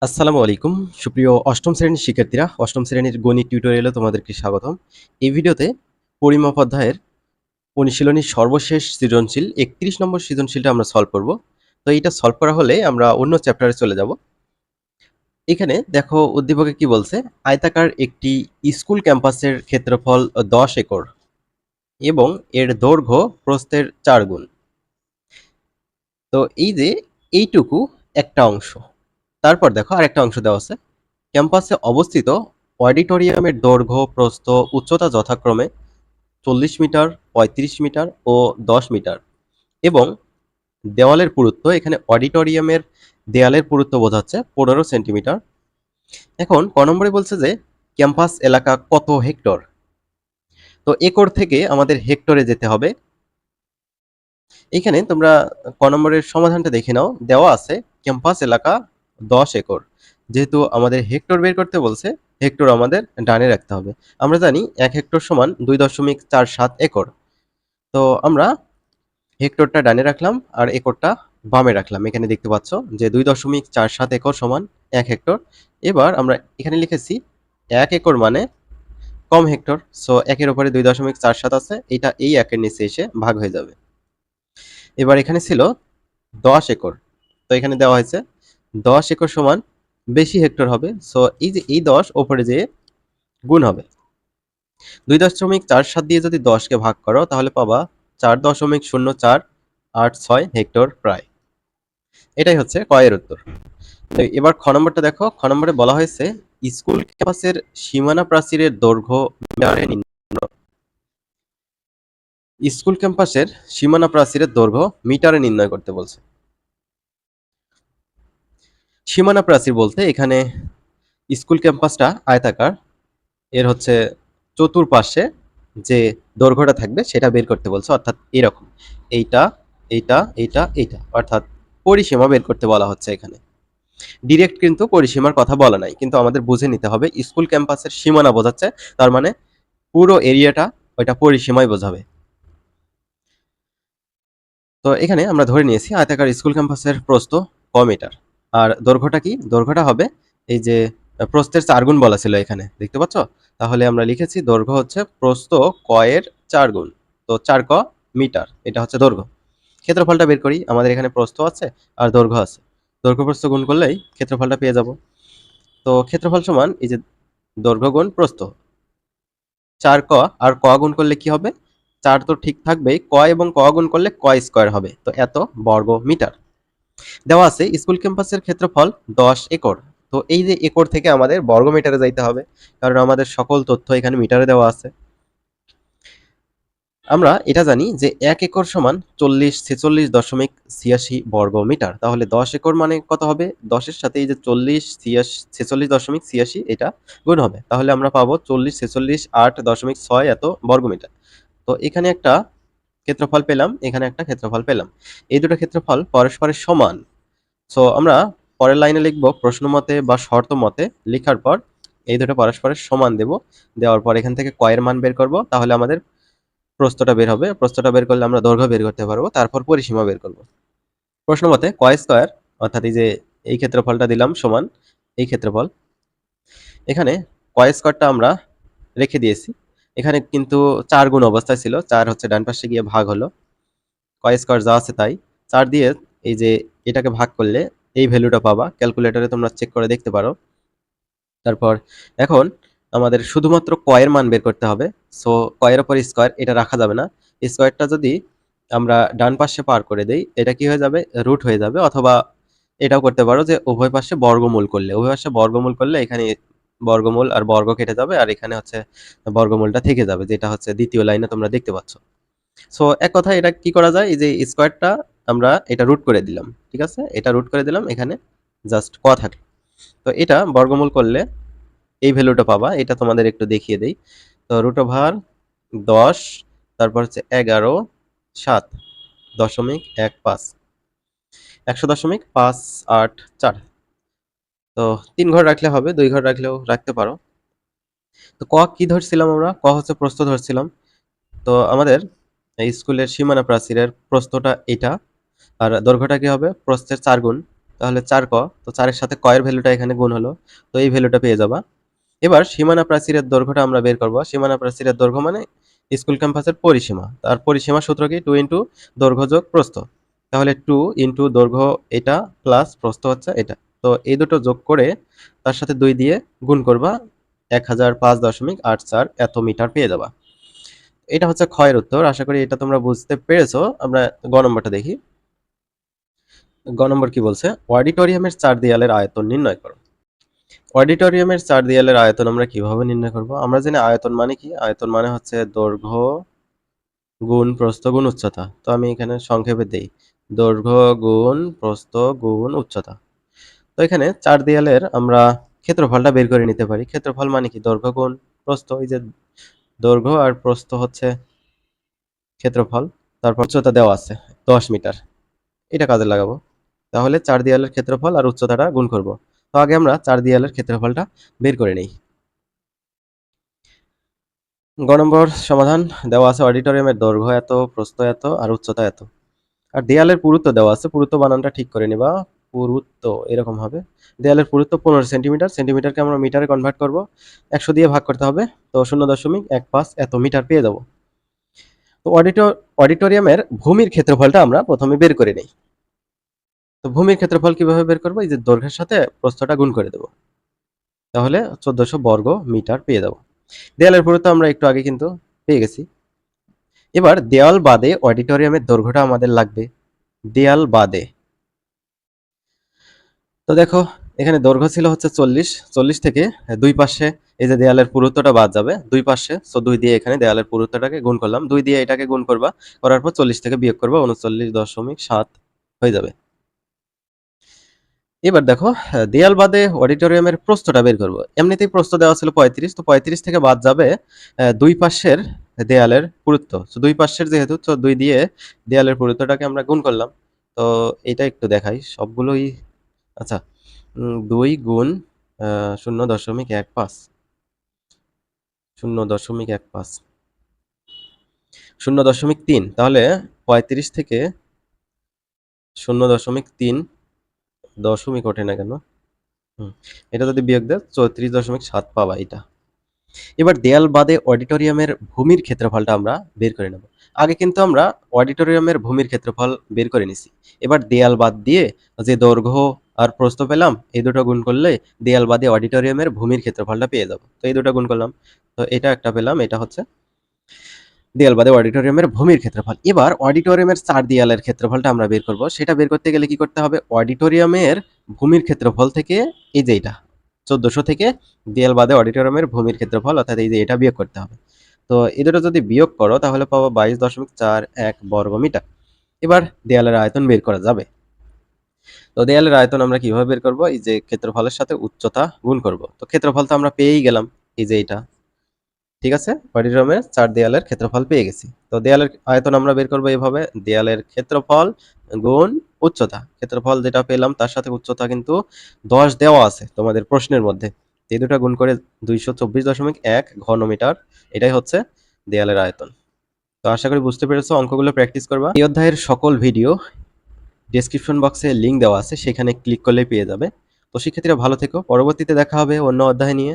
আসসালামু আলাইকুম সুপ্রিয় অষ্টম শ্রেণীর শিক্ষার্থীরা, অষ্টম শ্রেণীর গণিত টিউটোরিয়ালে তোমাদেরকে স্বাগতম। এই ভিডিওতে পরিমাপ অধ্যায়ের অনুশীলনীর সর্বশেষ সৃজনশীল ৩১ নম্বর সৃজনশীলটা আমরা সলভ করব। তো এইটা সলভ করা হলে আমরা অন্য চ্যাপ্টারে চলে যাব। এখানে দেখো উদ্দীপকে কি বলছে, আয়তাকার একটি স্কুল ক্যাম্পাসের ক্ষেত্রফল 10 একর এবং এর দৈর্ঘ্য প্রস্থের 4 গুণ। তো এই যে এইটুকু একটা অংশ, তারপর দেখো আরেকটা অংশ দেওয়া আছে। ক্যাম্পাসে অবস্থিত অডিটোরিয়ামের দৈর্ঘ্য, প্রস্থ, উচ্চতা যথাক্রমে 40 মিটার, 35 মিটার ও 10 মিটার এবং দেওয়ালের পুরুত্ব, এখানে অডিটোরিয়ামের দেয়ালের পুরুত্ব বোঝাচ্ছে 15 সেন্টিমিটার। এখন ক নম্বরে বলছে যে ক্যাম্পাস এলাকা কত হেক্টর। তো একর থেকে আমাদের হেক্টরে যেতে হবে। এখানে তোমরা ক নম্বরের সমাধানটা দেখে নাও, দেওয়া আছে ক্যাম্পাস এলাকা 10 একর। যেহেতু আমাদের হেক্টর বের করতে বলছে, হেক্টর আমাদের ডানে রাখতে হবে। আমরা জানি 1 হেক্টর সমান 2.47 একর। তো আমরা হেক্টরটা ডানে রাখলাম আর একরটা বামে রাখলাম। এখানে দেখতে পাচ্ছ যে 2.47 একর সমান 1 হেক্টর। এবার আমরা এখানে লিখেছি 1 একর মানে কম হেক্টর। সো 1 এর উপরে 2.47 আছে, এটা এই 1 এর নিচে এসে ভাগ হয়ে যাবে। এবার এখানে ছিল 10 একর, তো এখানে দেওয়া হয়েছে 10 একর সমান বেশি হেক্টর হবে। সো এই যে এই 10 ওপরে যেয়ে গুণ হবে। 2.47 দিয়ে যদি 10কে ভাগ করো তাহলে পাবা 4.0486 হেক্টর প্রায়। এটাই হচ্ছে ক এর উত্তর। তো এবার খ নম্বরটা দেখো, খ নম্বরে বলা হয়েছে স্কুল ক্যাম্পাসের সীমানা প্রাচীরের দৈর্ঘ্য মিটারে নির্ণয়। স্কুল ক্যাম্পাসের সীমানা প্রাচীরের দৈর্ঘ্য মিটারে নির্ণয় করতে বলছে। সীমানা প্রাচীর বলতে এখানে স্কুল ক্যাম্পাসটা আয়তাকার, এর হচ্ছে চতুর্পাশে যে দৈর্ঘ্যটা থাকবে সেটা বের করতে বলছে, অর্থাৎ এরকম এইটা এইটা এইটা এইটা, অর্থাৎ পরিসীমা বের করতে বলা হচ্ছে। এখানে ডিরেক্ট কিন্তু পরিসীমার কথা বলা নাই, কিন্তু আমাদের বুঝে নিতে হবে স্কুল ক্যাম্পাসের সীমানা বোঝাচ্ছে, তার মানে পুরো এরিয়াটা ওইটা পরিসীমাই বোঝাবে। তো এখানে আমরা ধরে নিয়েছি আয়তাকার স্কুল ক্যাম্পাসের প্রস্থ ক মিটার, আর দৈর্ঘ্যটা কি, দৈর্ঘ্যটা হবে এই যে প্রস্থের 4 গুণ বলা ছিল এখানে, দেখতে পাচ্ছ। তাহলে আমরা লিখেছি দৈর্ঘ্য হচ্ছে প্রস্থ ক এর 4 গুণ, তো 4 ক মিটার, এটা হচ্ছে দৈর্ঘ্য। ক্ষেত্রফলটা বের করি, আমাদের এখানে প্রস্থ আছে আর দৈর্ঘ্য আছে, দৈর্ঘ্য প্রস্থ গুণ করলেই ক্ষেত্রফলটা পেয়ে যাব। তো ক্ষেত্রফল সমান এই যে দৈর্ঘ্য গুণ প্রস্থ, 4 ক আর ক গুণ করলে কি হবে, 4 তো ঠিক থাকবেই, ক এবং ক গুণ করলে ক স্কয়ার হবে, তো এত বর্গ মিটার। দেওয়া আছে স্কুল ক্যাম্পাসের ক্ষেত্রফল 10 একর। তো এই যে একর থেকে আমাদের বর্গ মিটারে যাইতে হবে, কারণ আমাদের সকল তথ্য এখানে মিটারে দেওয়া আছে। আমরা এটা জানি যে 1 একর সমান 4046.86 বর্গ মিটার। তাহলে 10 একর মানে কত হবে, 10 এর সাথে এই যে 46.86 এটা গুণ হবে, তাহলে আমরা পাবো 4046.8.6 এত বর্গ মিটার। তো এখানে একটা ক্ষেত্রফল পেলাম, এখানে একটা ক্ষেত্রফল পেলাম, এই দুটো ক্ষেত্রফল পরস্পরের সমান। সো আমরা পরের লাইনে লিখব প্রশ্ন মতে বা শর্ত মতে, লেখার পর এই দুটো পরস্পরের সমান দেব, দেওয়ার পর এখান থেকে ক এর মান বের করব, তাহলে আমাদের প্রস্থটা বের হবে। প্রস্থটা বের করলে আমরা দৈর্ঘ্য বের করতে পারবো, তারপর পরিসীমা বের করব। প্রশ্ন মতে ক স্কয়ার, অর্থাৎ এই যে এই ক্ষেত্রফলটা দিলাম সমান এই ক্ষেত্রফল। এখানে ক স্কয়ারটা আমরা রেখে দিয়েছি, এখানে কিন্তু 4 গুণ অবস্থায় ছিল, 4 হচ্ছে ডান পাশে গিয়ে ভাগ হলো, ক স্কয়ার যা আছে তাই। 4 দিয়ে এই যে এটাকে ভাগ করলে এই ভ্যালুটা পাবা, ক্যালকুলেটরে তোমরা চেক করে দেখতে পারো। তারপর এখন আমাদের শুধুমাত্র ক এর মান বের করতে হবে। সো ক এর উপর স্কয়ার, এটা রাখা যাবে না। স্কয়ারটা যদি আমরা ডান পাশে পার করে দেই, এটা কি হয়ে যাবে, রুট হয়ে যাবে। অথবা এটাও করতে পারো যে উভয় পাশে বর্গমূল করলে, উভয় পাশে বর্গমূল করলে এখানে বর্গমূল আর বর্গ কেটে যাবে, আর এখানে হচ্ছে বর্গমূলটা থেকে যাবে, যেটা হচ্ছে দ্বিতীয় লাইনে তোমরা দেখতে পাচ্ছ। সো এক কথায় এটা কি করা যায়, এই যে স্কয়ারটা আমরা এটা রুট করে দিলাম, ঠিক আছে, এটা রুট করে দিলাম, এখানে জাস্ট ক থাকলো। তো এটা বর্গমূল করলে এই ভ্যালুটা পাবা, এটা তোমাদের একটু দেখিয়ে দেই। তো রুট ওভার 10, তারপর হচ্ছে 11.7.15 100.584। তো 3 ঘর রাখলে হবে, 2 ঘর রাখলেও রাখতে পারো। তো ক কি ধরছিলাম আমরা, ক হচ্ছে প্রস্থ ধরছিলাম। তো আমাদের এই স্কুলের সীমানা প্রাচীরের প্রস্থটা এটা, আর দৈর্ঘ্যটা কি হবে, প্রস্থের 4 গুণ, তাহলে 4 ক, তো 4 এর সাথে ক এর ভ্যালুটা এখানে গুণ হলো, তো এই ভ্যালুটা পেয়ে যাবা। এবার সীমানা প্রাচীরের দৈর্ঘ্যটা আমরা বের করব। সীমানা প্রাচীরের দৈর্ঘ্য মানে স্কুল ক্যাম্পাসের পরিসীমা, তার পরিসীমা সূত্র কি 2 ইন্টু দৈর্ঘ্য যোগ প্রস্থ। তাহলে 2 ইন্টু দৈর্ঘ্য এটা প্লাস প্রস্থ হচ্ছে এটা, তো এই দুটো যোগ করে তার সাথে 2 দিয়ে গুণ করবা, 1005.84 এত মিটার পেয়ে যাবা। এটা হচ্ছে ক্ষয়ের উত্তর। আশা করি এটা তোমরা বুঝতে পেরেছো। আমরা গ নম্বরটা দেখি। গ নম্বর কি বলছে, অডিটোরিয়ামের 4 দেয়ালের আয়তন নির্ণয় করো। অডিটোরিয়ামের 4 দেয়ালের আয়তন আমরা কিভাবে নির্ণয় করব? আমরা জানি আয়তন মানে কি, আয়তন মানে হচ্ছে দৈর্ঘ্য গুণ প্রস্থ গুণ উচ্চতা। তো আমি এখানে সংক্ষেপে দেই, দৈর্ঘ্য গুণ প্রস্থ গুণ উচ্চতা। তো এখানে 4 দেয়ালের আমরা ক্ষেত্রফলটা বের করে নিতে পারি। ক্ষেত্রফল মানে কি, দৈর্ঘ্য গুণ প্রস্থ। এই যে দৈর্ঘ্য আর প্রস্থ হচ্ছে ক্ষেত্রফল, তারপর উচ্চতা দেওয়া আছে 10 মিটার, এটা কাজে লাগাবো। তাহলে 4 দেয়ালের ক্ষেত্রফল আর উচ্চতাটা গুণ করব। তো আগে আমরা 4 দেয়ালের ক্ষেত্রফলটা বের করে নেই। গ নম্বর সমাধান দেওয়া আছে অডিটোরিয়ামের দৈর্ঘ্য এত, প্রস্থ এত আর উচ্চতা এত। আর দেয়ালের পুরুত্ব দেওয়া আছে, পুরুত্ব বানানটা ঠিক করে নিবা, পুরুত্ব এরকম হবে। দেয়ালের পুরুত্ব 15 সেন্টিমিটার, সেন্টিমিটারকে আমরা মিটারে কনভার্ট করব, 100 দিয়ে ভাগ করতে হবে, তো 0.15 এত মিটার পেয়ে যাব। তো অডিটোরিয়ামের ভূমির ক্ষেত্রফলটা আমরা প্রথমে বের করে নেই। তো ভূমির ক্ষেত্রফল কিভাবে বের করবো, এই যে দৈর্ঘ্যের সাথে প্রস্থটা গুণ করে দেব, তাহলে 1400 বর্গ মিটার পেয়ে যাব। দেয়ালের পুরুত্ব আমরা একটু আগে কিন্তু পেয়ে গেছি। এবার দেয়াল বাদে অডিটোরিয়ামের দৈর্ঘ্যটা আমাদের লাগবে, দেয়াল বাদে। তো দেখো এখানে দৈর্ঘ্য ছিল হচ্ছে 40 থেকে দুই পাশে এই যে দেয়ালের পুরুত্বটা বাদ যাবে দুই পাশে, সো 2 দিয়ে এখানে দেয়ালের পুরুত্বটাকে গুণ করলাম, 2 দিয়ে এটাকে গুণ করবা, করার পর 40 থেকে বিয়োগ করবা, 39.7 হয়ে যাবে। এবার দেখো দেয়াল বাদে অডিটোরিয়ামের প্রস্থটা বের করব। এমনিতেই প্রস্থ দেওয়া ছিল 35, তো 35 থেকে বাদ যাবে দুই পাশের দেয়ালের পুরুত্ব। তো দুই পাশের যেহেতু, তো 2 দিয়ে দেয়ালের পুরুত্বটাকে আমরা গুণ করলাম। তো এটা একটু দেখাই সবগুলোই। আচ্ছা, 2 গুণ 0.15, 0.15, 0.3, তাহলে 35 থেকে 0.3 দশমিক ওঠে না কেন, এটা যদি বিয়োগ দেয় 34.7 পাবা এটা। এবার দেয়াল বাদে অডিটোরিয়ামের ভূমির ক্ষেত্রফলটা আমরা বের করে নেব। আগে কিন্তু আমরা অডিটোরিয়ামের ভূমির ক্ষেত্রফল বের করে নিছি। এবার দেয়াল বাদ দিয়ে যে দৈর্ঘ্য আর প্রস্থ পেলাম, এই দুটো গুণ করলে দেয়াল বাদে অডিটোরিয়ামের ভূমির ক্ষেত্রফলটা পেয়ে যাব। তো এই দুটো গুণ করলাম, তো এটা একটা পেলাম, এটা হচ্ছে দেয়াল বাদে অডিটোরিয়ামের ভূমির ক্ষেত্রফল। এবার অডিটোরিয়ামের 4 দেয়ালের ক্ষেত্রফলটা আমরা বের করব। সেটা বের করতে গেলে কি করতে হবে, অডিটোরিয়ামের ভূমির ক্ষেত্রফল থেকে এই যে এটা 1400 থেকে দেয়াল বাদে অডিটোরিয়ামের ভূমির ক্ষেত্রফল অর্থাৎ এই যে এটা বিয়োগ করতে হবে। তো এই দুটো যদি বিয়োগ করো তাহলে পাবো 22.41 বর্গ মিটার। এবার দেয়ালের আয়তন বের করা যাবে। তো দেয়ালের আয়তন আমরা কিভাবে বের করব, এই যে ক্ষেত্রফলের সাথে উচ্চতা গুণ করব। তো ক্ষেত্রফল তো আমরা পেয়েই গেলাম, এই যে এটা, ঠিক আছে, অডিটোরিয়ামের 4 দেয়ালের ক্ষেত্রফল পেয়ে গেছি। তো দেয়ালের আয়তন আমরা বের করবো এইভাবে, দেয়ালের ক্ষেত্রফল গুণ উচ্চতা। ক্ষেত্রফল যেটা পেলাম তার সাথে উচ্চতা কিন্তু 10 দেওয়া আছে তোমাদের প্রশ্নের মধ্যে, এই দুটো গুণ করে 224.1 ঘনমিটার, এটাই হচ্ছে দেয়ালের আয়তন। তো আশা করি বুঝতে পেরেছো, অঙ্কগুলো প্র্যাকটিস করবা। এই অধ্যায়ের সকল ভিডিও ডেসক্রিপশন বক্সে লিঙ্ক দেওয়া আছে, সেখানে ক্লিক করলেই পেয়ে যাবে। তো শিক্ষার্থীরা ভালো থেকো, পরবর্তীতে দেখা হবে অন্য অধ্যায় নিয়ে।